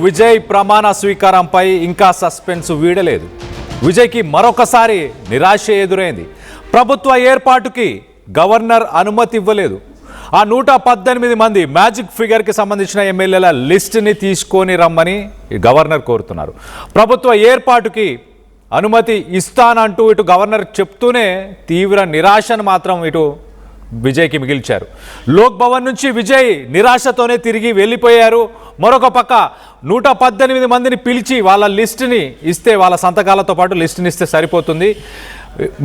విజయ్ ప్రమాణ స్వీకారంపై ఇంకా సస్పెన్స్ వీడలేదు. విజయ్కి మరొకసారి నిరాశ ఎదురైంది. ప్రభుత్వ ఏర్పాటుకి గవర్నర్ అనుమతి ఇవ్వలేదు. ఆ 118 మంది మ్యాజిక్ ఫిగర్కి సంబంధించిన ఎమ్మెల్యేల లిస్టుని తీసుకొని రమ్మని గవర్నర్ కోరుతున్నారు. ప్రభుత్వ ఏర్పాటుకి అనుమతి ఇస్తానంటూ ఇటు గవర్నర్ చెప్తూనే తీవ్ర నిరాశను మాత్రం ఇటు విజయ్కి మిగిల్చారు. లోక్ భవన్ నుంచి విజయ్ నిరాశతోనే తిరిగి వెళ్ళిపోయారు. మరొక పక్క 118 మందిని పిలిచి వాళ్ళ లిస్టుని ఇస్తే, వాళ్ళ సంతకాలతో పాటు లిస్టుని ఇస్తే సరిపోతుంది.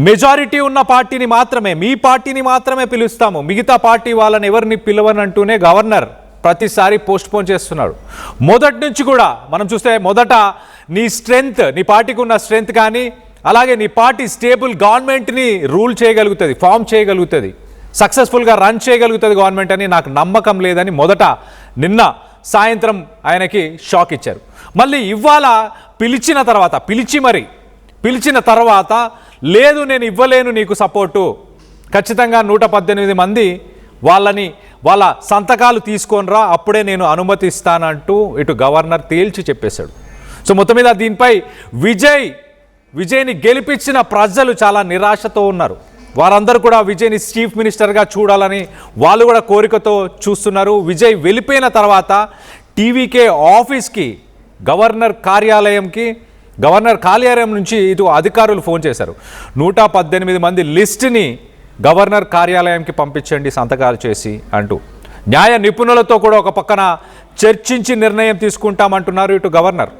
మెజారిటీ ఉన్న పార్టీని మాత్రమే, మీ పార్టీని మాత్రమే పిలుస్తాము, మిగతా పార్టీ వాళ్ళని ఎవరిని పిలవనంటూనే గవర్నర్ ప్రతిసారి పోస్ట్పోన్ చేస్తున్నాడు. మొదటి నుంచి కూడా మనం చూస్తే మొదట నీ స్ట్రెంగ్త్, నీ పార్టీకి ఉన్న స్ట్రెంగ్త్ కానీ, అలాగే నీ పార్టీ స్టేబుల్ గవర్నమెంట్ని రూల్ చేయగలుగుతుంది, ఫామ్ చేయగలుగుతుంది, సక్సెస్ఫుల్గా రన్ చేయగలుగుతుంది గవర్నమెంట్ అని నాకు నమ్మకం లేదని మొదట నిన్న సాయంత్రం ఆయనకి షాక్ ఇచ్చారు. మళ్ళీ ఇవాళ పిలిచిన తర్వాత లేదు నేను ఇవ్వలేను నీకు సపోర్టు, ఖచ్చితంగా 118 మంది వాళ్ళ సంతకాలు తీసుకొని రా, అప్పుడే నేను అనుమతి ఇస్తానంటూ ఇటు గవర్నర్ తేల్చి చెప్పేశాడు. సో మొత్తం మీద దీనిపై విజయ్ని గెలిపించిన ప్రజలు చాలా నిరాశతో ఉన్నారు. వారందరూ కూడా విజయ్ని చీఫ్ మినిస్టర్గా చూడాలని వాళ్ళు కూడా కోరికతో చూస్తున్నారు. విజయ్ వెళ్ళిపోయిన తర్వాత టీవీకే ఆఫీస్కి, గవర్నర్ కార్యాలయం నుంచి ఇటు అధికారులు ఫోన్ చేశారు. 118 మంది లిస్టుని గవర్నర్ కార్యాలయంకి పంపించండి సంతకాలు చేసి అంటూ. న్యాయ నిపుణులతో కూడా ఒక పక్కన చర్చించి నిర్ణయం తీసుకుంటామంటున్నారు ఇటు గవర్నర్.